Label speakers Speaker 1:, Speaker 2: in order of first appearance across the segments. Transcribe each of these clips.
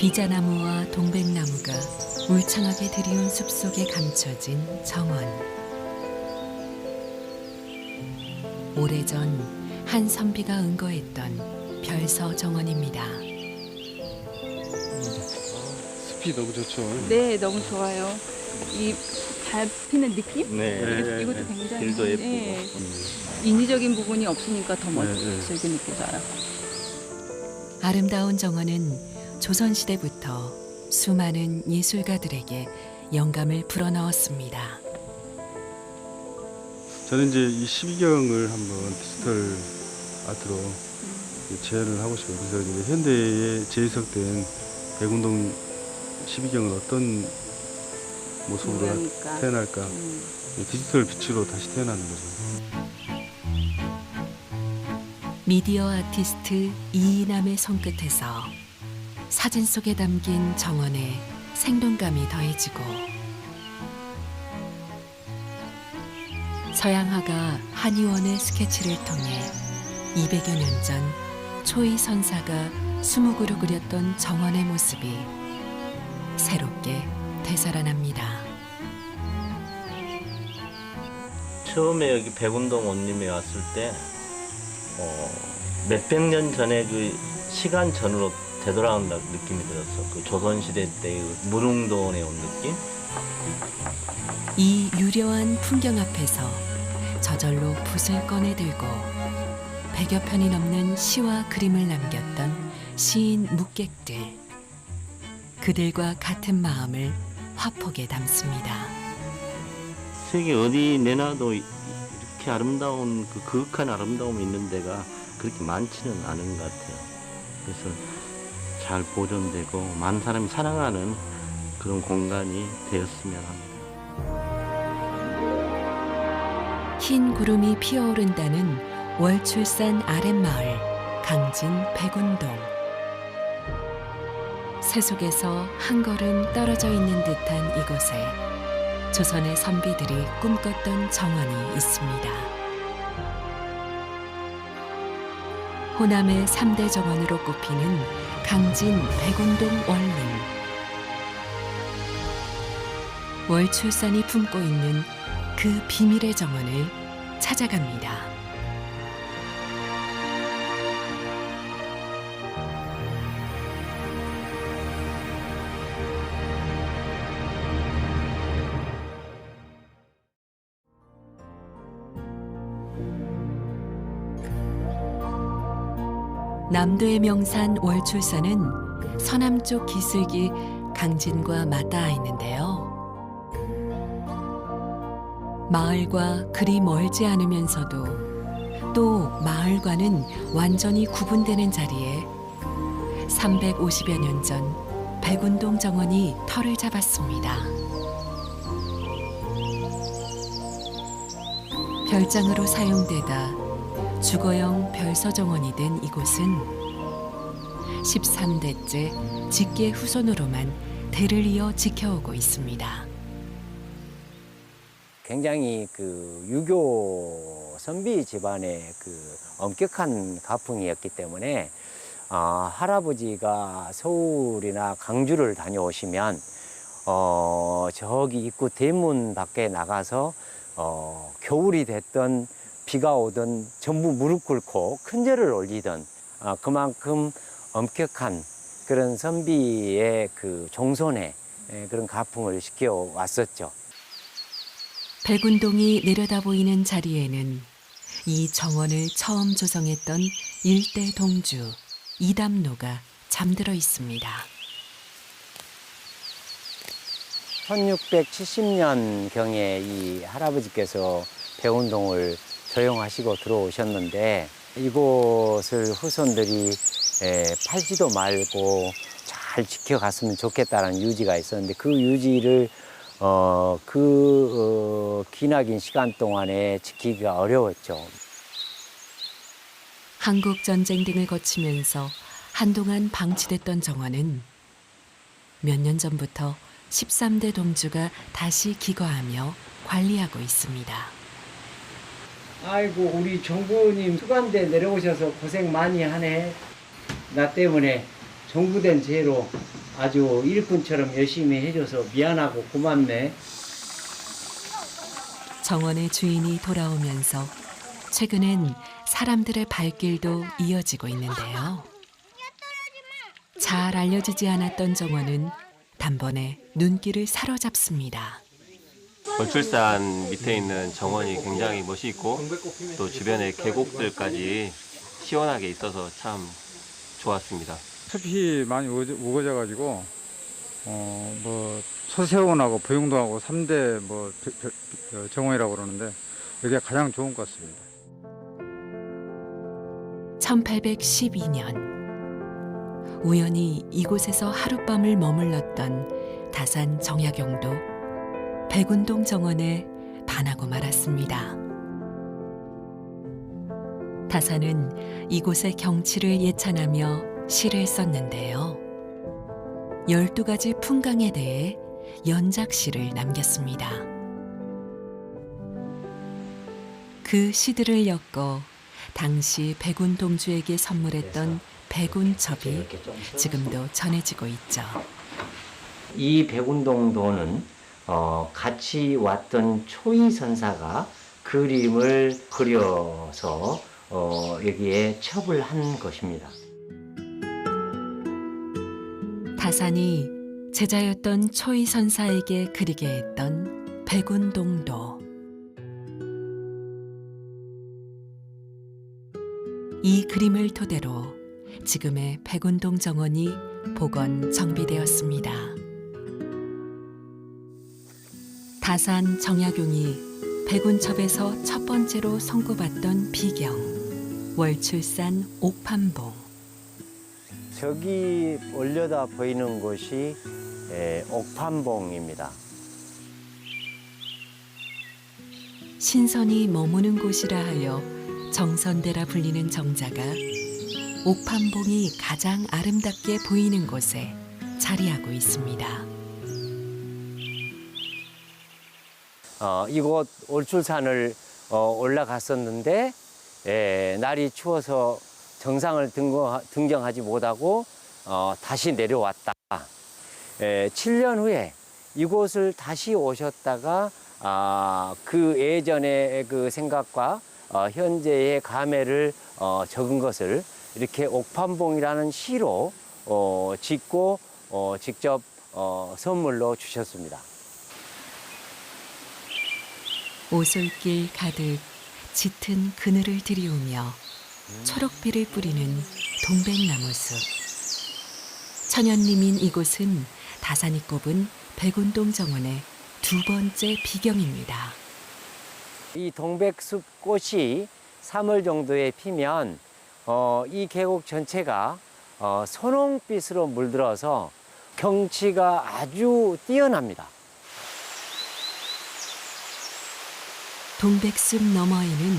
Speaker 1: 비자나무와 동백나무가 울창하게 들이운 숲속에 감춰진 정원. 오래전 한 선비가 은거했던 별서 정원입니다.
Speaker 2: 숲이 너무 좋죠.
Speaker 3: 네, 너무 좋아요. 이 잘 피는 느낌?
Speaker 2: 네.
Speaker 3: 이것도 굉장히
Speaker 4: 길도 예쁘고.
Speaker 3: 네, 인위적인 부분이 없으니까 더 멋지게 느껴져요.
Speaker 1: 아름다운 정원은 조선시대부터 수많은 예술가들에게 영감을 불어넣었습니다.
Speaker 2: 저는 이제 이 12경을 한번 디지털 아트로 재현을 하고 싶어요. 그래서 이제 현대에 재해석된 백운동 12경은 어떤 모습으로 태어날까? 디지털 빛으로 다시 태어나는 거죠.
Speaker 1: 미디어 아티스트 이이남의 손끝에서 사진 속에 담긴 정원에 생동감이 더해지고, 서양화가 한의원의 스케치를 통해 200여 년 전 초이 선사가 수묵으로 그렸던 정원의 모습이 새롭게 되살아납니다.
Speaker 4: 처음에 여기 백운동 원림에 왔을 때 몇백 년 전에 그 시간 전으로 되돌아간다 느낌이 들었어. 그 조선시대 때의 무릉도원에 온 느낌?
Speaker 1: 이 유려한 풍경 앞에서 저절로 붓을 꺼내 들고 100여 편이 넘는 시와 그림을 남겼던 시인 묵객들. 그들과 같은 마음을 화폭에 담습니다.
Speaker 4: 세계 어디 내놔도 이렇게 아름다운 그 그윽한 아름다움이 있는 데가 그렇게 많지는 않은 것 같아요. 그래서 잘 보존되고 많은 사람이 사랑하는 그런 공간이 되었으면 합니다.
Speaker 1: 흰 구름이 피어오른다는 월출산 아랫마을 강진 백운동. 세속에서 한 걸음 떨어져 있는 듯한 이곳에 조선의 선비들이 꿈꿨던 정원이 있습니다. 호남의 3대 정원으로 꼽히는 강진 백운동 원림. 월출산이 품고 있는 그 비밀의 정원을 찾아갑니다. 남도의 명산 월출산은 서남쪽 기슭이 강진과 맞닿아 있는데요. 마을과 그리 멀지 않으면서도 또 마을과는 완전히 구분되는 자리에 350여 년 전 백운동 정원이 터를 잡았습니다. 별장으로 사용되다 주거용 별서정원이 된 이곳은 13대째 직계 후손으로만 대를 이어 지켜오고 있습니다.
Speaker 5: 굉장히 그 유교 선비 집안의 그 엄격한 가풍이었기 때문에 할아버지가 서울이나 강주를 다녀오시면 저기 입구 대문 밖에 나가서 겨울이 됐던 비가 오던 전부 무릎 꿇고 큰 절을 올리던 그만큼 엄격한 그런 선비의 그 종손의 그런 가풍을 시켜 왔었죠.
Speaker 1: 백운동이 내려다 보이는 자리에는 이 정원을 처음 조성했던 일대 동주 이담로가 잠들어 있습니다.
Speaker 5: 1670년경에 이 할아버지께서 백운동을 조용하시고 들어오셨는데 이곳을 후손들이 팔지도 말고 잘 지켜갔으면 좋겠다는 유지가 있었는데 그 유지를 기나긴 시간 동안에 지키기가 어려웠죠.
Speaker 1: 한국전쟁 등을 거치면서 한동안 방치됐던 정원은 몇 년 전부터 13대 동주가 다시 기거하며 관리하고 있습니다.
Speaker 5: 아이고 우리 정부님 수감대 내려오셔서 고생 많이 하네. 나 때문에 정부된 죄로 아주 일꾼처럼 열심히 해줘서 미안하고 고맙네.
Speaker 1: 정원의 주인이 돌아오면서 최근엔 사람들의 발길도 이어지고 있는데요. 잘 알려지지 않았던 정원은 단번에 눈길을 사로잡습니다.
Speaker 6: 월출산 밑에 있는 정원이 굉장히 멋있고 또 주변에 계곡들까지 시원하게 있어서 참 좋았습니다.
Speaker 7: 숲이 많이 우거져가지고 뭐 서세원하고 부영동하고 3대 뭐 정원이라고 그러는데 여기가 가장 좋은 것 같습니다.
Speaker 1: 1812년 우연히 이곳에서 하룻밤을 머물렀던 다산 정약용도 백운동 정원에 반하고 말았습니다. 다산은 이곳의 경치를 예찬하며 시를 썼는데요. 12가지 풍광에 대해 연작시를 남겼습니다. 그 시들을 엮어 당시 백운동주에게 선물했던 백운첩이 지금도 전해지고 있죠.
Speaker 5: 이 백운동도는 같이 왔던 초이선사가 그림을 그려서 여기에 첩을 한 것입니다.
Speaker 1: 다산이 제자였던 초이선사에게 그리게 했던 백운동도. 이 그림을 토대로 지금의 백운동 정원이 복원 정비되었습니다. 다산 정약용이 백운첩에서 첫 번째로 선고받던 비경, 월출산 옥판봉.
Speaker 5: 저기 올려다 보이는 곳이 옥판봉입니다.
Speaker 1: 신선이 머무는 곳이라 하여 정선대라 불리는 정자가 옥판봉이 가장 아름답게 보이는 곳에 자리하고 있습니다.
Speaker 5: 이곳 월출산을 올라갔었는데 날이 추워서 정상을 등정하지 못하고 다시 내려왔다. 7년 후에 이곳을 다시 오셨다가 그 예전의 그 생각과 현재의 감회를 적은 것을 이렇게 옥판봉이라는 시로 짓고 직접 선물로 주셨습니다.
Speaker 1: 오솔길 가득 짙은 그늘을 들이우며 초록빛을 뿌리는 동백나무숲. 천연림인 이곳은 다산이 꼽은 백운동 정원의 두 번째 비경입니다.
Speaker 5: 이 동백숲 꽃이 3월 정도에 피면 이 계곡 전체가 선홍빛으로 물들어서 경치가 아주 뛰어납니다.
Speaker 1: 동백숲 너머에는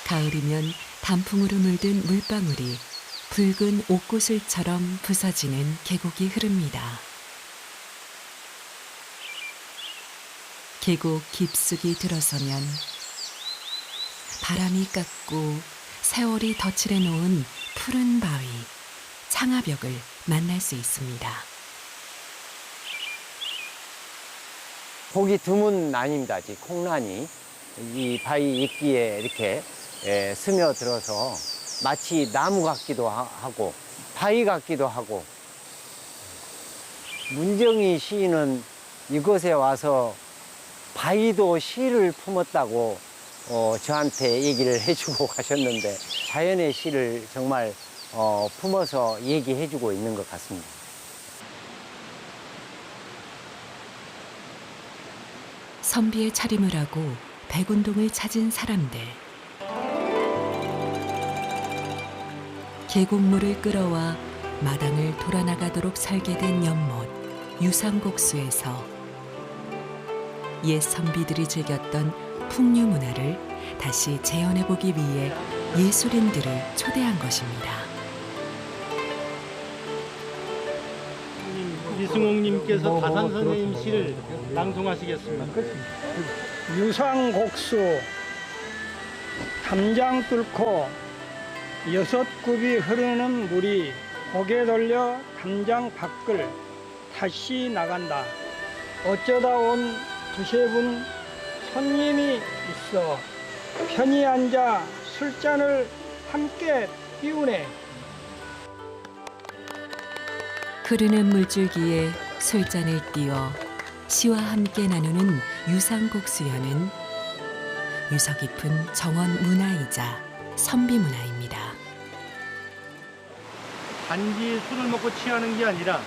Speaker 1: 가을이면 단풍으로 물든 물방울이 붉은 옥구슬처럼 부서지는 계곡이 흐릅니다. 계곡 깊숙이 들어서면 바람이 깎고 세월이 덧칠해 놓은 푸른 바위, 창하벽을 만날 수 있습니다.
Speaker 5: 보기 드문 난입니다. 콩난이 이 바위 이끼에 이렇게 스며들어서 마치 나무 같기도 하고 바위 같기도 하고, 문정희 시인은 이곳에 와서 바위도 시를 품었다고 저한테 얘기를 해주고 가셨는데, 자연의 시를 정말 품어서 얘기해주고 있는 것 같습니다.
Speaker 1: 선비의 차림을 하고 백운동을 찾은 사람들. 계곡물을 끌어와 마당을 돌아나가도록 설계된 연못 유상곡수에서 옛 선비들이 즐겼던 풍류 문화를 다시 재현해보기 위해 예술인들을 초대한 것입니다.
Speaker 8: 이승옥님께서 다산 선생님 시를 낭송하시겠습니다.
Speaker 9: 유상곡수 담장 뚫고 6굽이 흐르는 물이 고개 돌려 담장 밖을 다시 나간다. 어쩌다 온 두세 분 손님이 있어 편히 앉아 술잔을 함께 비우네.
Speaker 1: 흐르는 물줄기에 술잔을 띄워 시와 함께 나누는 유상곡 수연은 유서 깊은 정원 문화이자 선비 문화입니다.
Speaker 8: 단지 술을 먹고 취하는 게 아니라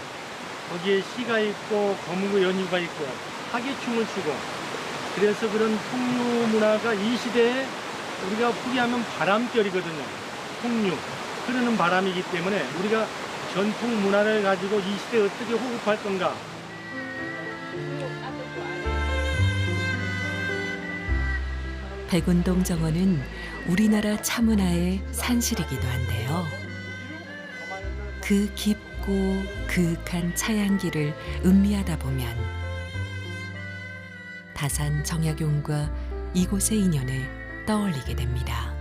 Speaker 8: 거기에 시가 있고 거무고 연유가 있고 하기춤을 추고 그래서 그런 풍류 문화가 이 시대에 우리가 포기하면 바람결이거든요. 풍류, 흐르는 바람이기 때문에 우리가 전통 문화를 가지고 이 시대에 어떻게 호흡할 건가.
Speaker 1: 백운동 정원은 우리나라 차문화의 산실이기도 한데요. 그 깊고 그윽한 차향기를 음미하다 보면 다산 정약용과 이곳의 인연을 떠올리게 됩니다.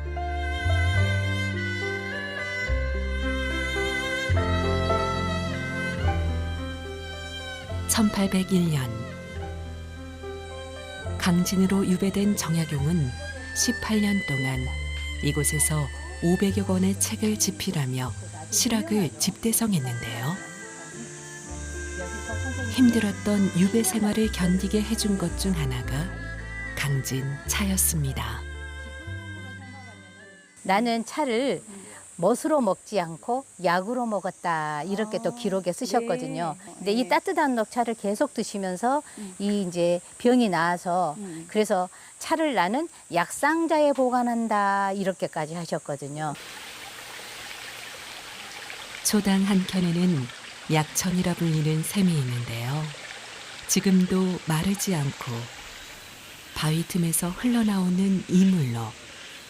Speaker 1: (1801년) 강진으로 유배된 정약용은 18년 동안 이곳에서 500여 권의 책을 집필하며 실학을 집대성했는데요. 힘들었던 유배 생활을 견디게 해준 것 중 하나가 강진 차였습니다.
Speaker 10: 나는 차를 멋으로 먹지 않고 약으로 먹었다 이렇게 또 기록에 쓰셨거든요. 근데 이 따뜻한 녹차를 계속 드시면서 이 이제 병이 나아서 그래서 차를 나는 약상자에 보관한다 이렇게까지 하셨거든요.
Speaker 1: 초당 한 켠에는 약천이라 불리는 샘이 있는데요. 지금도 마르지 않고 바위 틈에서 흘러나오는 이물로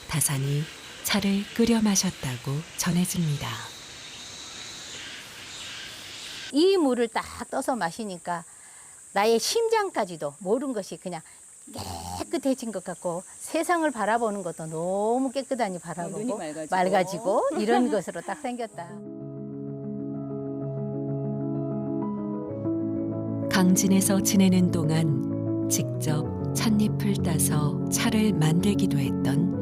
Speaker 1: 다산이 차를 끓여 마셨다고 전해집니다.
Speaker 10: 이 물을 딱 떠서 마시니까 나의 심장까지도 모든 것이 그냥 깨끗해진 것 같고 세상을 바라보는 것도 너무 깨끗하니 바라보고
Speaker 3: 눈이
Speaker 10: 맑아지고 이런 것으로 딱 생겼다.
Speaker 1: 강진에서 지내는 동안 직접 찻잎을 따서 차를 만들기도 했던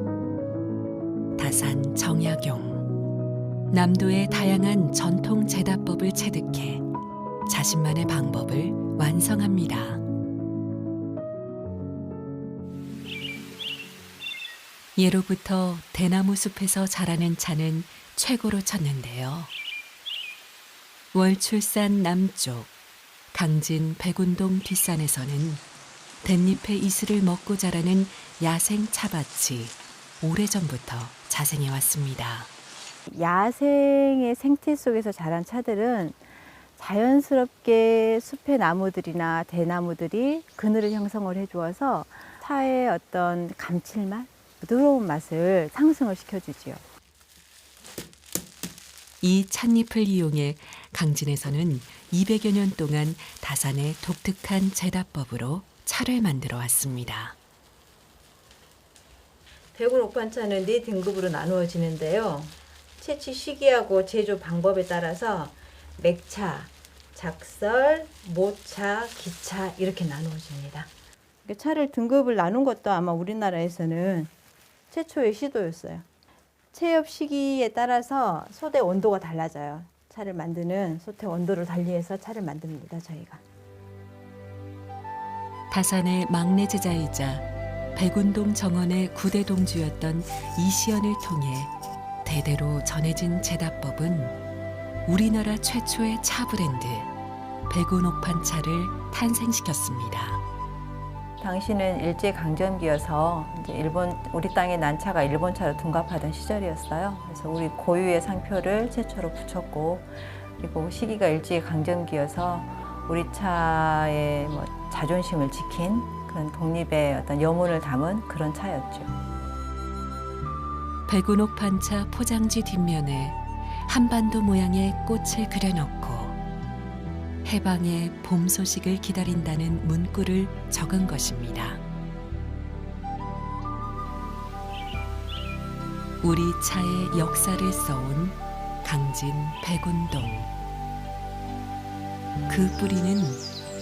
Speaker 1: 다산 정약용. 남도의 다양한 전통 제다법을 체득해 자신만의 방법을 완성합니다. 예로부터 대나무 숲에서 자라는 차는 최고로 쳤는데요. 월출산 남쪽 강진 백운동 뒷산에서는 댄잎의 이슬을 먹고 자라는 야생 차밭이 오래전부터 자생해 왔습니다.
Speaker 11: 야생의 생태 속에서 자란 차들은 자연스럽게 숲의 나무들이나 대나무들이 그늘을 형성을 해주어서 차의 어떤 감칠맛, 부드러운 맛을 상승을 시켜주지요.
Speaker 1: 이 찻잎을 이용해 강진에서는 200여 년 동안 다산의 독특한 제다법으로 차를 만들어 왔습니다.
Speaker 11: 백운 옥반차는 4등급으로 나누어지는데요. 채취 시기하고 제조 방법에 따라서 맥차, 작설, 모차, 기차 이렇게 나누어집니다. 차를 등급을 나눈 것도 아마 우리나라에서는 최초의 시도였어요. 체엽 시기에 따라서 솥의 온도가 달라져요. 차를 만드는 솥의 온도를 달리해서 차를 만듭니다, 저희가.
Speaker 1: 다산의 막내 제자이자 백운동 정원의 9대 동주였던 이시연을 통해 대대로 전해진 제다법은 우리나라 최초의 차 브랜드 백운옥판차를 탄생시켰습니다.
Speaker 11: 당시는 일제강점기여서 이제 우리 땅에 난 차가 일본 차로 둔갑하던 시절이었어요. 그래서 우리 고유의 상표를 최초로 붙였고, 그리고 시기가 일제강점기여서 우리 차의 자존심을 지킨 그런 독립의 어떤 여문을 담은 그런 차였죠.
Speaker 1: 백운옥판차 포장지 뒷면에 한반도 모양의 꽃을 그려놓고 해방의 봄 소식을 기다린다는 문구를 적은 것입니다. 우리 차의 역사를 써온 강진 백운동. 그 뿌리는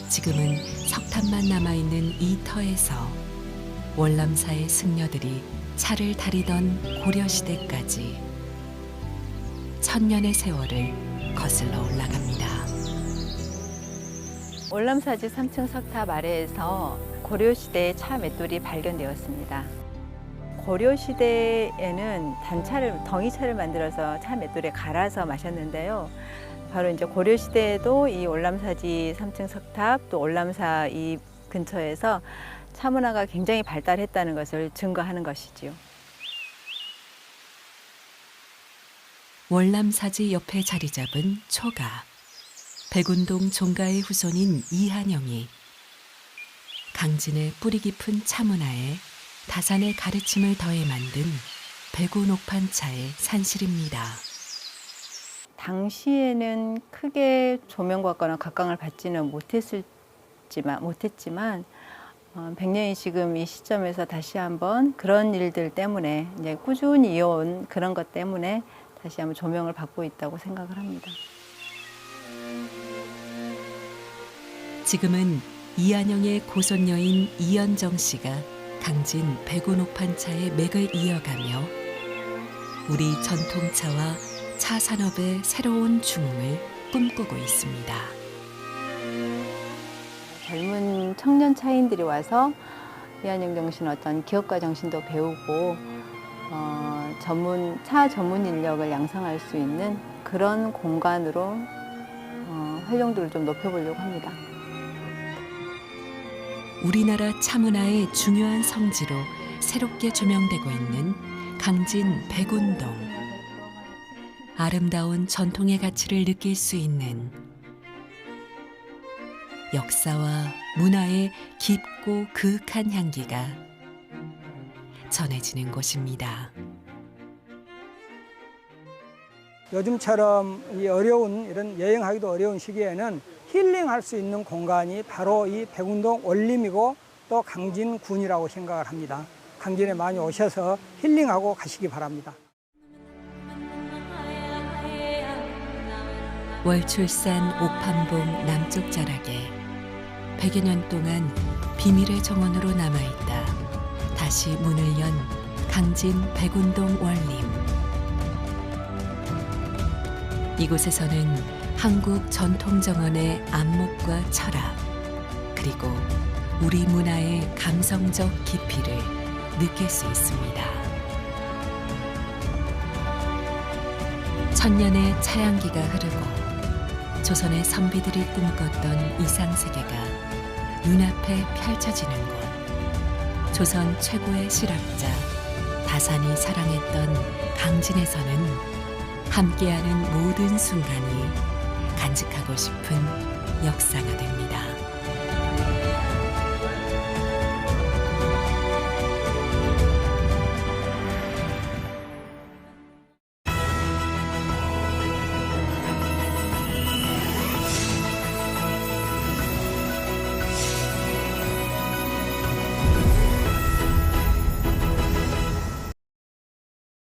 Speaker 1: 지금은 석탑만 남아있는 이 터에서 월남사의 승려들이 차를 다리던 고려시대까지 천년의 세월을 거슬러 올라갑니다.
Speaker 12: 월남사지 3층 석탑 아래에서 고려시대의 차 맷돌이 발견되었습니다. 고려시대에는 덩이차를 만들어서 차 맷돌에 갈아서 마셨는데요. 바로 이제 고려시대에도 이 월남사지 3층 석탑 또 월남사 이 근처에서 차 문화가 굉장히 발달했다는 것을 증거하는 것이지요.
Speaker 1: 월남사지 옆에 자리 잡은 초가. 백운동 종가의 후손인 이한영이 강진의 뿌리 깊은 차 문화에 다산의 가르침을 더해 만든 백운옥판차의 산실입니다.
Speaker 12: 당시에는 크게 조명받거나 각광을 받지는 못했지만 100년이 지금 이 시점에서 다시 한번 그런 일들 때문에 이제 꾸준히 이어온 그런 것 때문에 다시 한번 조명을 받고 있다고 생각을 합니다.
Speaker 1: 지금은 이한영의 고손녀인 이연정 씨가 강진 백운옥판차의 맥을 이어가며 우리 전통차와 차 산업의 새로운 중흥을 꿈꾸고 있습니다.
Speaker 12: 젊은 청년 차인들이 와서 이한영 정신 어떤 기업가 정신도 배우고 차 전문 인력을 양성할 수 있는 그런 공간으로 활용도를 좀 높여보려고 합니다.
Speaker 1: 우리나라 차 문화의 중요한 성지로 새롭게 조명되고 있는 강진 백운동. 아름다운 전통의 가치를 느낄 수 있는 역사와 문화의 깊고 그윽한 향기가 전해지는 곳입니다.
Speaker 9: 요즘처럼 이 어려운 이런 여행하기도 어려운 시기에는 힐링할 수 있는 공간이 바로 이 백운동 원림이고 또 강진군이라고 생각을 합니다. 강진에 많이 오셔서 힐링하고 가시기 바랍니다.
Speaker 1: 월출산 옥판봉 남쪽 자락에 100여 년 동안 비밀의 정원으로 남아있다 다시 문을 연 강진 백운동 원림. 이곳에서는 한국 전통정원의 안목과 철학, 그리고 우리 문화의 감성적 깊이를 느낄 수 있습니다. 천년의 차양기가 흐르고 조선의 선비들이 꿈꿨던 이상세계가 눈앞에 펼쳐지는 곳. 조선 최고의 실학자 다산이 사랑했던 강진에서는 함께하는 모든 순간이 간직하고 싶은 역사가 됩니다.